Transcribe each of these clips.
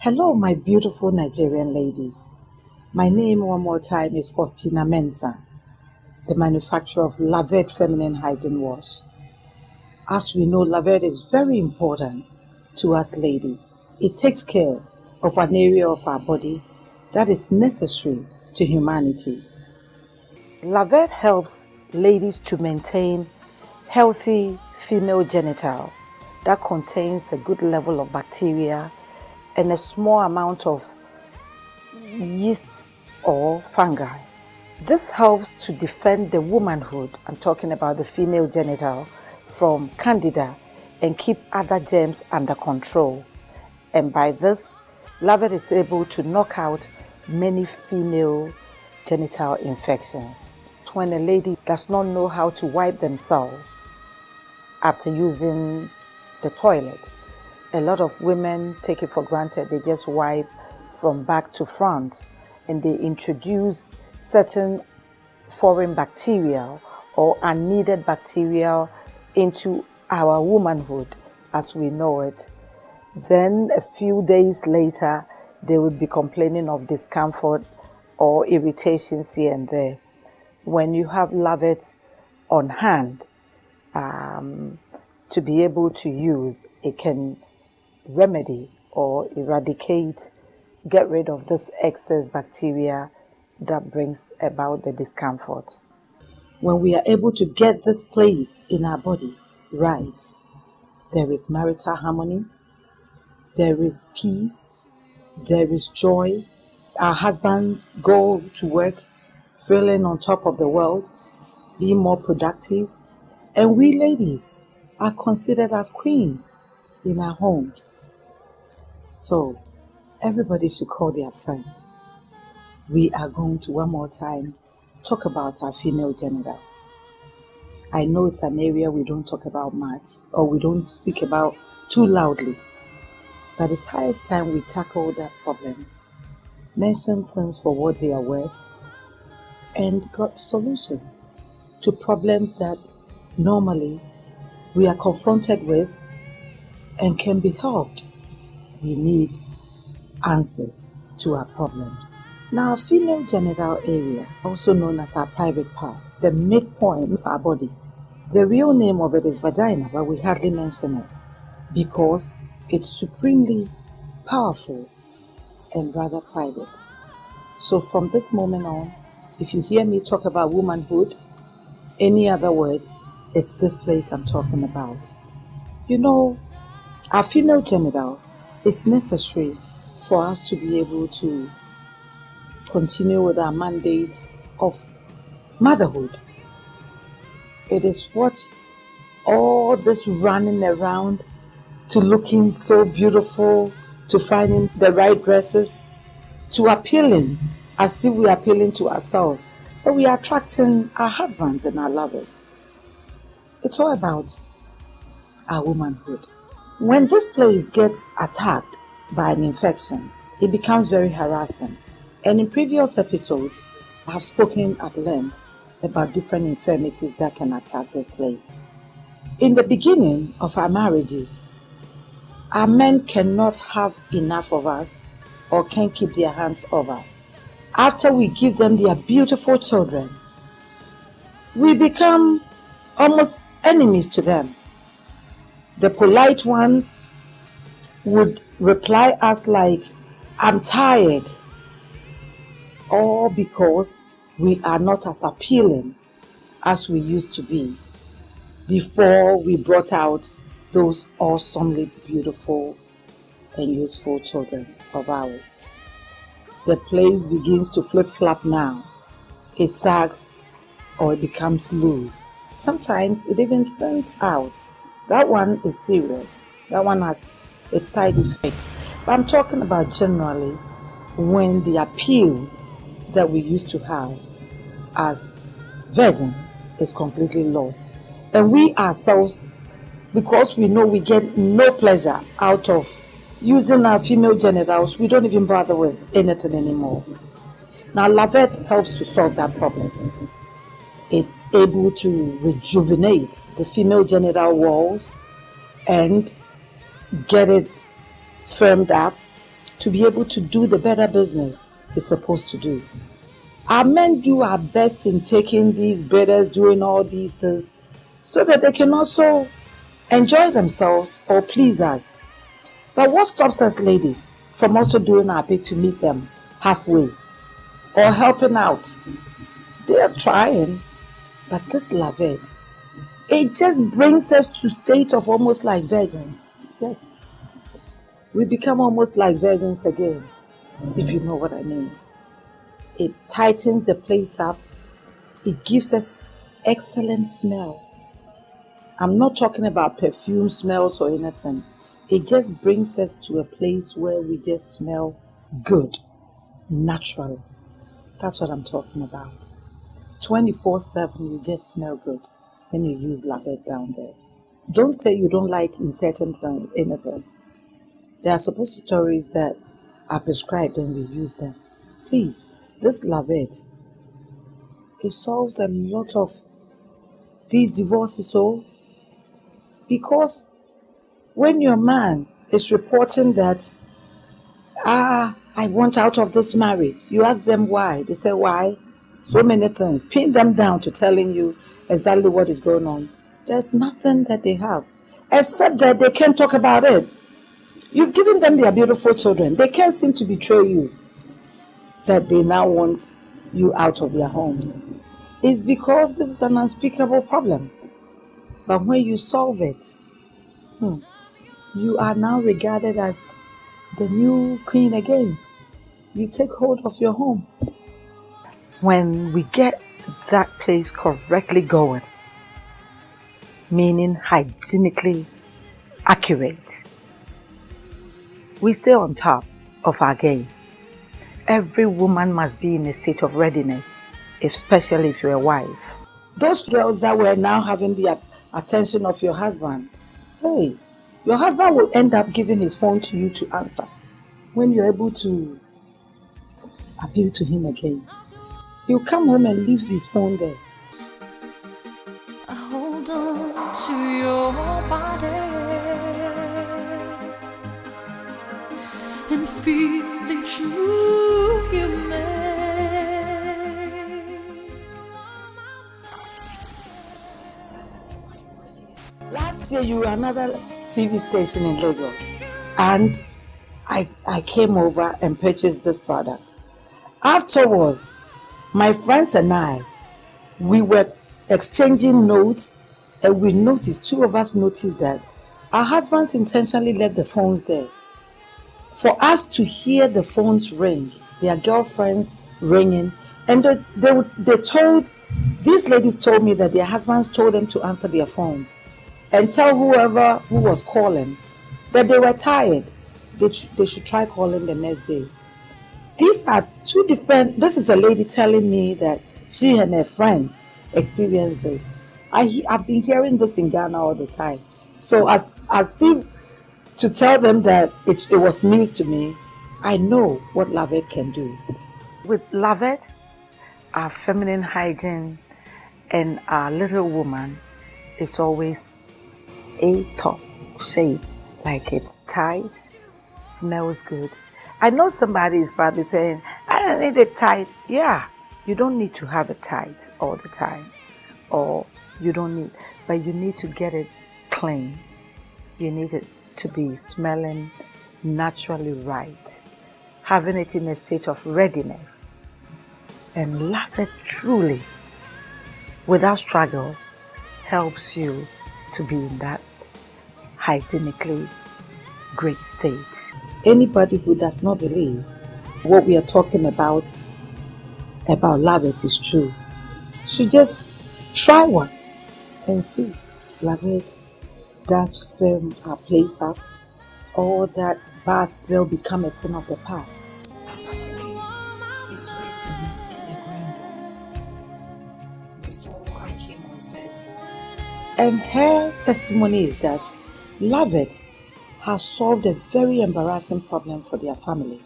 Hello, my beautiful Nigerian ladies. My name one more time is Faustina Mensah, the manufacturer of LAVET Feminine Hygiene Wash. As we know, LAVET is very important to us ladies. It takes care of an area of our body that is necessary to humanity. LAVET helps ladies to maintain healthy female genital that contains a good level of bacteria and a small amount of yeast or fungi. This helps to defend the womanhood, I'm talking about the female genital, from candida and keep other germs under control. And by this, LAVET is able to knock out many female genital infections. When a lady does not know how to wipe themselves after using the toilet, a lot of women take it for granted. They just wipe from back to front and they introduce certain foreign bacteria or unneeded bacteria into our womanhood as we know it. Then a few days later, they will be complaining of discomfort or irritations here and there. When you have LAVET on hand to be able to use, it can remedy or eradicate, get rid of this excess bacteria that brings about the discomfort. When we are able to get this place in our body right, there is marital harmony, there is peace, there is joy. Our husbands go to work feeling on top of the world, being more productive, and we ladies are considered as queens in our homes. So everybody should call their friend. We are going to one more time talk about our female genital. I know it's an area we don't talk about much or we don't speak about too loudly, but it's highest time we tackle that problem, mention things for what they are worth, and got solutions to problems that normally we are confronted with and can be helped. We need answers to our problems. Now, female genital area, also known as our private part, the midpoint of our body. The real name of it is vagina, but we hardly mention it because it's supremely powerful and rather private. So from this moment on, if you hear me talk about womanhood, any other words, it's this place I'm talking about. You know, our female genital is necessary for us to be able to continue with our mandate of motherhood. It is what all this running around to looking so beautiful, to finding the right dresses, to appealing as if we are appealing to ourselves, but we are attracting our husbands and our lovers. It's all about our womanhood. When this place gets attacked by an infection, it becomes very harassing. And in previous episodes, I have spoken at length about different infirmities that can attack this place. In the beginning of our marriages, our men cannot have enough of us or can't keep their hands off us. After we give them their beautiful children, we become almost enemies to them. The polite ones would reply us like, "I'm tired," all because we are not as appealing as we used to be before we brought out those awesomely beautiful and useful children of ours. The place begins to flip-flop now. It sags or it becomes loose. Sometimes it even thins out. That one is serious. That one has its side effects. But I'm talking about generally when the appeal that we used to have as virgins is completely lost. And we ourselves, because we know we get no pleasure out of using our female genitals, we don't even bother with anything anymore. Now, LAVET helps to solve that problem. It's able to rejuvenate the female genital walls and get it firmed up to be able to do the better business it's supposed to do. Our men do our best in taking these breeders, doing all these things, so that they can also enjoy themselves or please us. But what stops us ladies from also doing our bit to meet them halfway or helping out? They are trying, but this LAVET, it just brings us to state of almost like virgins. Yes, we become almost like virgins again, if you know what I mean. It tightens the place up. It gives us excellent smell. I'm not talking about perfume smells or anything. It just brings us to a place where we just smell good, naturally. That's what I'm talking about. 24/7, you just smell good when you use LAVET down there. Don't say you don't like inserting anything. There are suppositories that are prescribed and we use them. Please, this LAVET, it solves a lot of these divorces, because when your man is reporting that, I want out of this marriage, you ask them why. They say, why? So many things. Pin them down to telling you exactly what is going on. There's nothing that they have, except that they can't talk about it. You've given them their beautiful children. They can't seem to betray you, that they now want you out of their homes. It's because this is an unspeakable problem. But when you solve it, you are now regarded as the new queen again. You take hold of your home. When we get that place correctly going, meaning hygienically accurate, we stay on top of our game. Every woman must be in a state of readiness, especially if you're a wife. Those girls that were now having the attention of your husband, hey, your husband will end up giving his phone to you to answer when you're able to appeal to him again. He'll come home and leave his phone there. I hold on to your body and feel it's you made. Last year you were another TV station in Lagos, and I came over and purchased this product. Afterwards, my friends and I, we were exchanging notes, and we noticed, two of us noticed that our husbands intentionally left the phones there. For us to hear the phones ring, their girlfriends ringing, and these ladies told me that their husbands told them to answer their phones and tell whoever who was calling that they were tired. They should try calling the next day. These are two different. This is a lady telling me that she and her friends experienced this. I've been hearing this in Ghana all the time. So as if to tell them that it was news to me, I know what LAVET can do. With LAVET, our feminine hygiene and our little woman is always a top shape, like it's tight, smells good. I know somebody is probably saying, I don't need it tight. Yeah, you don't need to have it tight all the time, or you don't need, but you need to get it clean. You need it to be smelling naturally right, having it in a state of readiness, and LAVET truly, without struggle, helps you to be in that hygienically great state. Anybody who does not believe what we are talking about LAVET is true should just try one and see. LAVET does firm our place up. All that bad smell become a thing of the past. It's waiting in the window before I came on set. And her testimony is that LAVET has solved a very embarrassing problem for their family.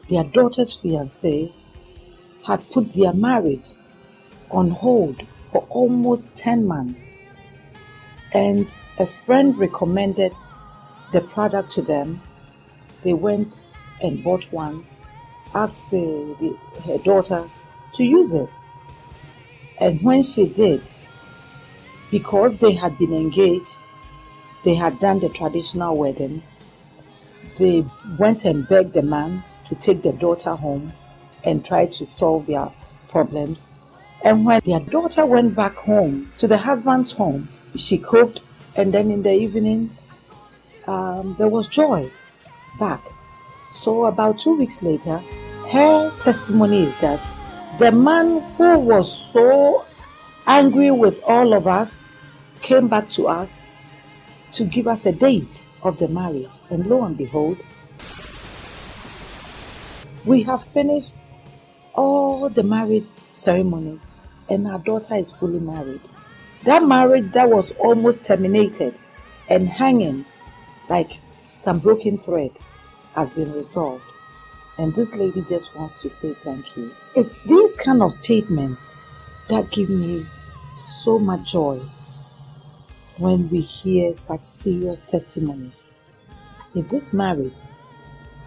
Their daughter's fiancé had put their marriage on hold for almost 10 months. And a friend recommended the product to them. They went and bought one, asked her daughter to use it. And when she did, because they had been engaged, they had done the traditional wedding, they went and begged the man to take the daughter home and try to solve their problems. And when their daughter went back home to the husband's home, she cooked, and then in the evening, there was joy back. So about 2 weeks later, her testimony is that the man who was so angry with all of us came back to us to give us a date of the marriage. And lo and behold, we have finished all the marriage ceremonies and our daughter is fully married. That marriage that was almost terminated and hanging like some broken thread has been resolved. And this lady just wants to say thank you. It's these kind of statements that give me so much joy when we hear such serious testimonies. If this marriage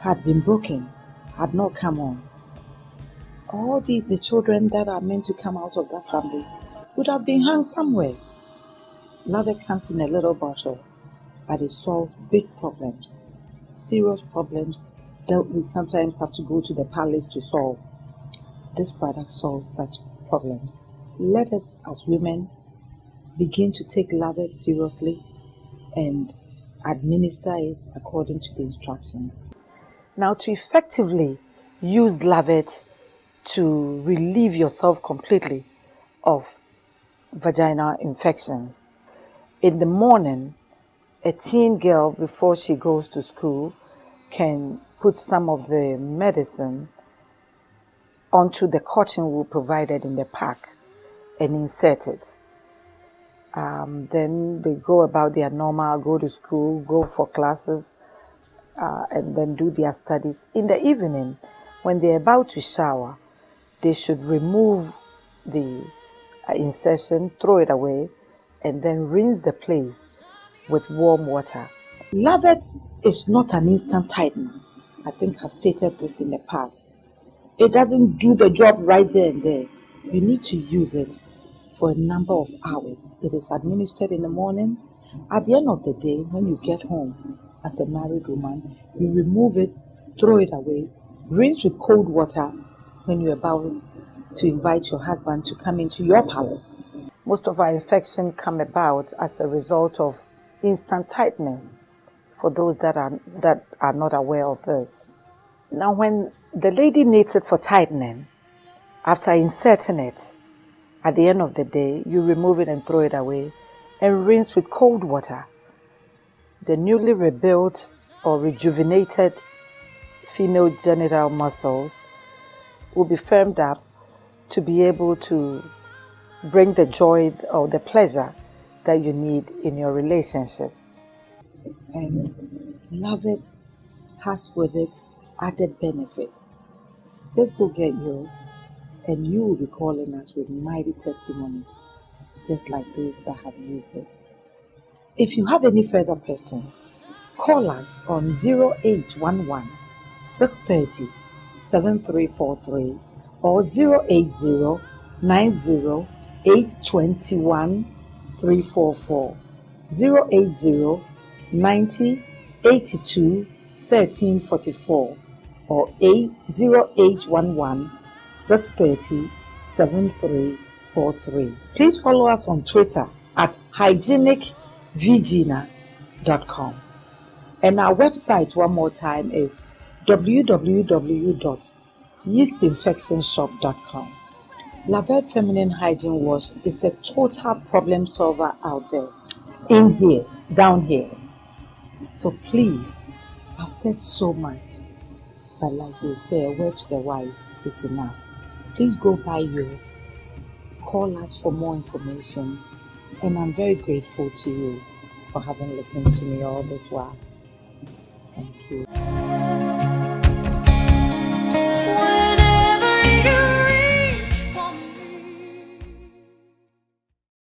had been broken, had not come on, all the children that are meant to come out of that family would have been hung somewhere. LAVET comes in a little bottle, but it solves big problems, serious problems that we sometimes have to go to the palace to solve. This product solves such problems. Let us as women begin to take LAVET seriously and administer it according to the instructions. Now, to effectively use LAVET to relieve yourself completely of vaginal infections. In the morning, a teen girl, before she goes to school, can put some of the medicine onto the cotton wool provided in the pack and insert it. Then they go about their normal, go to school, go for classes, and then do their studies. In the evening, when they're about to shower, they should remove the insertion, throw it away, and then rinse the place with warm water. LAVET is not an instant tightener. I think I've stated this in the past. It doesn't do the job right there and there. You need to use it for a number of hours. It is administered in the morning. At the end of the day, when you get home as a married woman, you remove it, throw it away, rinse with cold water when you're about to invite your husband to come into your palace. Most of our infections come about as a result of instant tightness, for those that are not aware of this. Now, when the lady needs it for tightening, after inserting it, at the end of the day, you remove it and throw it away and rinse with cold water. The newly rebuilt or rejuvenated female genital muscles will be firmed up to be able to bring the joy or the pleasure that you need in your relationship. And LAVET has with it added benefits. Just go get yours and you will be calling us with mighty testimonies, just like those that have used it. If you have any further questions, call us on 0811 630 7343 or 080 90 821 344, 080 90 82 1344 or 0811 630 7343. Please follow us on Twitter at hygienicvagina.com. And our website, one more time, is www.yeastinfectionshop.com. LAVET Feminine Hygiene Wash is a total problem solver out there. In here, down here. So please, I've said so much, but like they say, a word to the wise is enough. Please go buy yours. Call us for more information. And I'm very grateful to you for having listened to me all this while. Thank you.